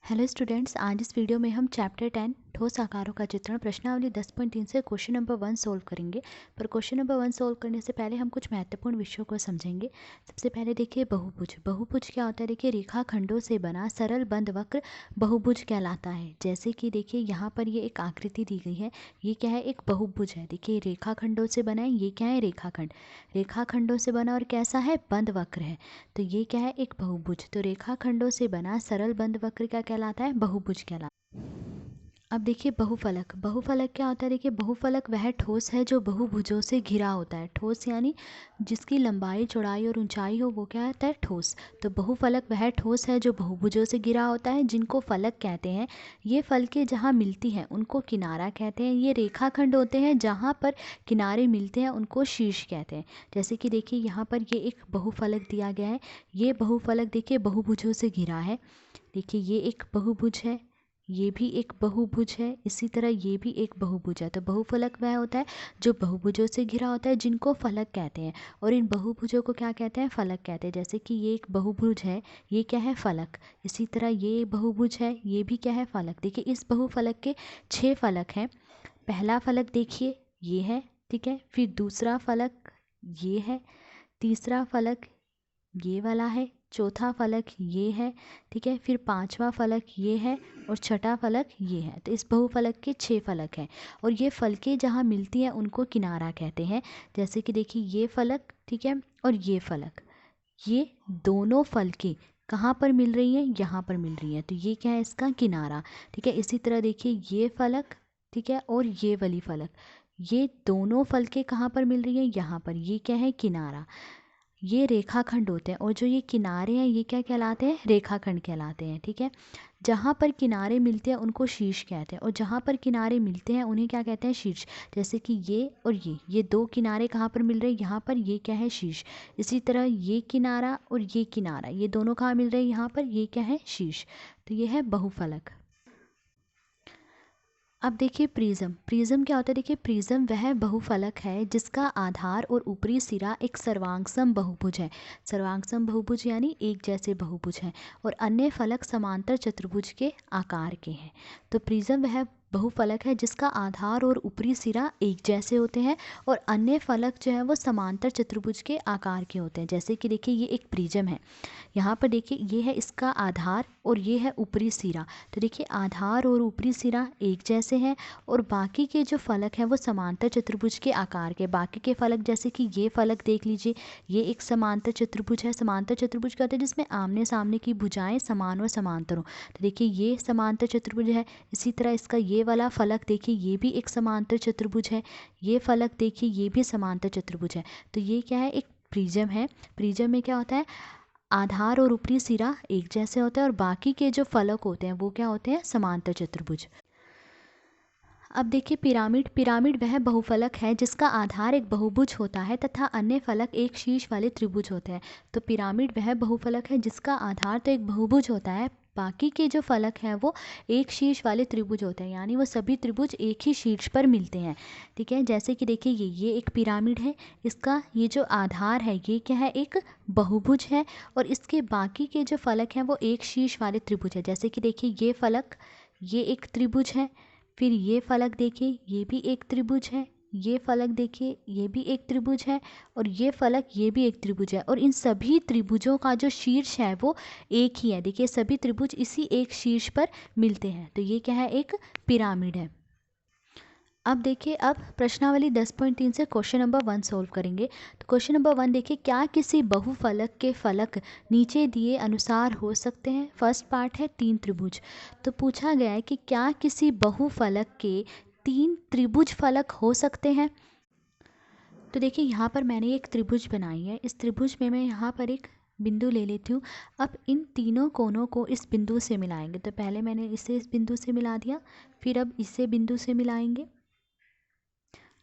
Hello students, आज इस video में हम चैप्टर 10 ठोस आकारों का चित्रण प्रश्नावली 10.3 से क्वेश्चन नंबर 1 सोल्व करेंगे। पर क्वेश्चन नंबर 1 सोल्व करने से पहले हम कुछ महत्वपूर्ण विषयों को समझेंगे। सबसे पहले देखिए बहुभुज। बहुभुज क्या होता है? देखिए रेखाखंडों से बना सरल बंद वक्र बहुभुज कहलाता है। जैसे कि देखिए यहाँ पर ये एक आकृति दी गई है, ये क्या है? एक बहुभुज है। देखिए रेखाखंडों से बना है, ये क्या है? रेखाखंड। रेखाखंडों से बना और कैसा है? बंद वक्र है। तो ये क्या है? एक बहुभुज। तो रेखाखंडों से बना सरल बंद वक्र क्या कहलाता है? बहुभुज कहलाता है। अब देखिए बहुफलक। बहुफलक क्या होता है? देखिए बहुफलक वह ठोस है जो बहुभुजों से घिरा होता है। ठोस यानी जिसकी लंबाई चौड़ाई और ऊंचाई हो, वो क्या होता है? ठोस। तो बहुफलक वह ठोस है जो बहुभुजों से घिरा होता है, जिनको फलक कहते हैं। ये फलकें जहाँ मिलती हैं उनको किनारा कहते हैं। ये रेखाखंड होते हैं जहाँ पर किनारे मिलते हैं, उनको शीर्ष कहते हैं। जैसे कि देखिए यहाँ पर ये एक बहुफलक दिया गया है। ये बहुफलक देखिए बहुभुजों से घिरा है। देखिए ये एक बहुभुज है, ये भी एक बहुभुज है, इसी तरह ये भी एक बहुभुज है। तो बहुफलक वह होता है जो बहुभुजों से घिरा होता है, जिनको फलक कहते हैं। और इन बहुभुजों को क्या कहते हैं? फलक कहते हैं। जैसे कि ये एक बहुभुज है, ये क्या है? फलक। इसी तरह ये बहुभुज है, ये भी क्या है? फलक। देखिए इस बहुफलक के 6 फलक हैं। पहला फलक देखिए ये है, ठीक है। फिर दूसरा फलक ये है, तीसरा फलक ये वाला है, चौथा फलक ये है, ठीक है। फिर पांचवा फलक ये है और छठा फलक ये है। तो इस बहुफलक के 6 फलक हैं और ये फलकें जहाँ मिलती हैं उनको किनारा कहते हैं। जैसे कि देखिए ये फलक, ठीक है, और ये फलक, ये दोनों फलकें कहाँ पर मिल रही हैं? यहाँ पर मिल रही हैं। तो ये क्या है? इसका किनारा, ठीक है। इसी तरह देखिए ये फलक, ठीक है, और ये वाली फलक, ये दोनों फलकें कहाँ पर मिल रही हैं? यहाँ पर। ये क्या है? किनारा। ये रेखाखंड होते हैं और जो ये किनारे हैं ये क्या कहलाते हैं? रेखाखंड कहलाते हैं, ठीक है। जहाँ पर किनारे मिलते हैं उनको शीर्ष कहते हैं और जहाँ पर किनारे मिलते हैं उन्हें क्या कहते हैं? शीर्ष। जैसे कि ये और ये दो किनारे कहाँ पर मिल रहे हैं? यहाँ पर। ये क्या है? शीर्ष। इसी तरह ये किनारा और ये किनारा, ये दोनों कहाँ मिल रहे हैं? यहाँ पर। ये क्या है? शीर्ष। तो ये है बहुफलक। अब देखिए प्रिज्म। प्रिज्म क्या होता है? देखिए प्रिज्म वह बहुफलक है जिसका आधार और ऊपरी सिरा एक सर्वांगसम बहुभुज है। सर्वांगसम बहुभुज यानी एक जैसे बहुभुज हैं और अन्य फलक समांतर चतुर्भुज के आकार के हैं। तो प्रिज्म वह बहुफलक है जिसका आधार और ऊपरी सिरा एक जैसे होते हैं और अन्य फलक जो है वो समांतर चतुर्भुज के आकार के होते हैं। जैसे कि देखिए ये एक प्रिज्म है, यहाँ पर देखिए ये है इसका आधार और ये है ऊपरी सिरा। तो देखिए आधार और ऊपरी सिरा एक जैसे हैं और बाकी के जो फलक हैं वो समांतर चतुर्भुज के आकार के। बाकी के फलक जैसे कि ये फलक देख लीजिए, ये एक समांतर चतुर्भुज है। समांतर चतुर्भुज कहते हैं जिसमें आमने सामने की भुजाएं समान और समांतर हों। तो देखिए ये समांतर चतुर्भुज है। इसी तरह इसका ये वाला फलक देखिए, ये भी एक समांतर चतुर्भुज है। ये फलक देखिए, ये भी समांतर चतुर्भुज है। तो ये क्या है? एक प्रिज्म है। प्रिज्म में क्या होता है? आधार और ऊपरी सिरा एक जैसे होते हैं और बाकी के जो फलक होते हैं वो क्या होते हैं? समांतर चतुर्भुज। अब देखिए पिरामिड। पिरामिड वह बहुफलक है जिसका आधार एक बहुभुज होता है तथा अन्य फलक एक शीर्ष वाले त्रिभुज होते हैं। तो पिरामिड वह बहुफलक है जिसका आधार तो एक बहुभुज होता है, बाकी के जो फलक हैं वो एक शीर्ष वाले त्रिभुज होते हैं, यानी वो सभी त्रिभुज एक ही शीर्ष पर मिलते हैं, ठीक है। जैसे कि देखिए ये एक पिरामिड है, इसका ये जो आधार है ये क्या है? एक बहुभुज है और इसके बाकी के जो फलक हैं वो एक शीर्ष वाले त्रिभुज है। जैसे कि देखिए ये फलक, ये एक त्रिभुज है। फिर ये फलक देखिए, ये भी एक त्रिभुज है। ये फलक देखिए, ये भी एक त्रिभुज है और ये फलक, ये भी एक त्रिभुज है और इन सभी त्रिभुजों का जो शीर्ष है वो एक ही है। देखिए सभी त्रिभुज इसी एक शीर्ष पर मिलते हैं। तो ये क्या है? एक पिरामिड है। अब देखिए, अब प्रश्नावली 10.3 से क्वेश्चन नंबर 1 सोल्व करेंगे। तो क्वेश्चन नंबर 1 देखिए, क्या किसी बहुफलक के फलक नीचे दिए अनुसार हो सकते हैं? फर्स्ट पार्ट है 3 त्रिभुज। तो पूछा गया है कि क्या किसी बहुफलक के 3 त्रिभुज फलक हो सकते हैं? तो देखिए यहाँ पर मैंने एक त्रिभुज बनाई है। इस त्रिभुज में मैं यहाँ पर एक बिंदु ले लेती हूँ। अब इन तीनों कोनों को इस बिंदु से मिलाएंगे। तो पहले मैंने इसे इस बिंदु से मिला दिया, फिर अब इसे बिंदु से मिलाएंगे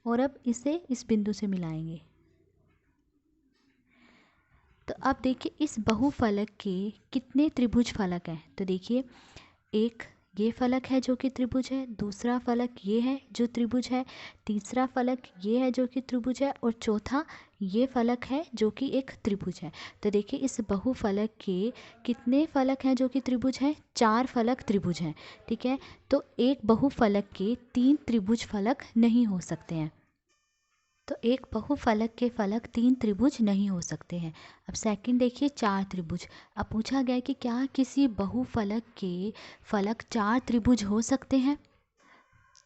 और अब इसे इस बिंदु से मिलाएंगे। तो अब देखिए इस बहुफलक के कितने त्रिभुज फलक हैं? तो देखिए एक ये फलक है जो कि त्रिभुज है, दूसरा फलक ये है जो त्रिभुज है, तीसरा फलक ये है जो कि त्रिभुज है, और चौथा ये फलक है जो कि एक त्रिभुज है। तो देखिए इस बहुफलक के कितने फलक हैं जो कि त्रिभुज हैं? 4 फलक त्रिभुज हैं, ठीक है। तो एक बहुफलक के 3 त्रिभुज फलक नहीं हो सकते हैं। तो एक बहुफलक के फलक 3 त्रिभुज नहीं हो सकते हैं। अब सेकंड देखिए 4 त्रिभुज। अब पूछा गया है कि क्या किसी बहुफलक के फलक 4 त्रिभुज हो सकते हैं?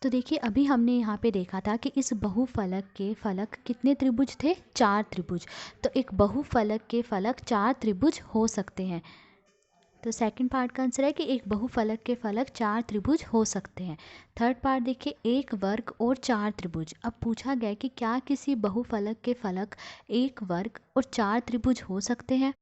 तो देखिए अभी हमने यहाँ पे देखा था कि इस बहुफलक के फलक कितने त्रिभुज थे? 4 त्रिभुज। तो एक बहुफलक के फलक 4 त्रिभुज हो सकते हैं। तो सेकंड पार्ट का आंसर है कि एक बहुफलक के फलक 4 त्रिभुज हो सकते हैं। थर्ड पार्ट देखिए एक वर्ग और 4 त्रिभुज। अब पूछा गया कि क्या किसी बहुफलक के फलक एक वर्ग और 4 त्रिभुज हो सकते हैं?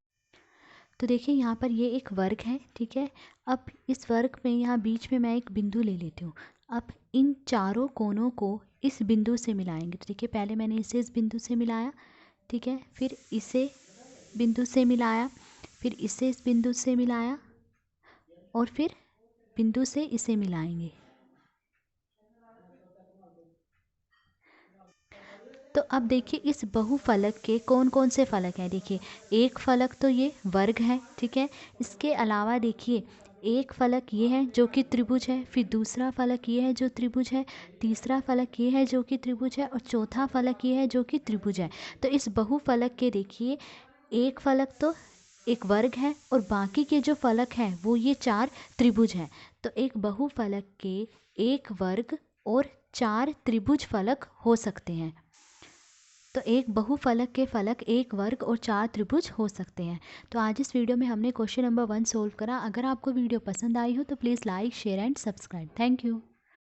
तो देखिए यहाँ पर ये एक वर्ग है, ठीक है। अब इस वर्ग में यहाँ बीच में मैं एक बिंदु ले लेती हूँ। अब इन चारों कोनों को इस बिंदु से मिलाएंगे। तो देखिए पहले मैंने इसे इस बिंदु से मिलाया, ठीक है, फिर इसे बिंदु से मिलाया, फिर इसे इस बिंदु से मिलाया, और फिर बिंदु से इसे मिलाएंगे। तो अब देखिए इस बहुफलक के कौन कौन से फलक हैं। देखिए एक फलक तो ये वर्ग है, ठीक है। इसके अलावा देखिए एक फलक ये है जो कि त्रिभुज है, फिर दूसरा फलक ये है जो त्रिभुज है, तीसरा फलक ये है जो कि त्रिभुज है, और चौथा फलक ये है जो कि त्रिभुज है। तो इस बहुफलक के देखिए एक फलक तो एक वर्ग है और बाकी के जो फलक हैं वो ये 4 त्रिभुज हैं। तो एक बहुफलक के एक वर्ग और 4 त्रिभुज फलक हो सकते हैं। तो एक बहुफलक के फलक एक वर्ग और 4 त्रिभुज हो सकते हैं। तो आज इस वीडियो में हमने क्वेश्चन नंबर 1 सोल्व करा। अगर आपको वीडियो पसंद आई हो तो please like share and subscribe. Thank you.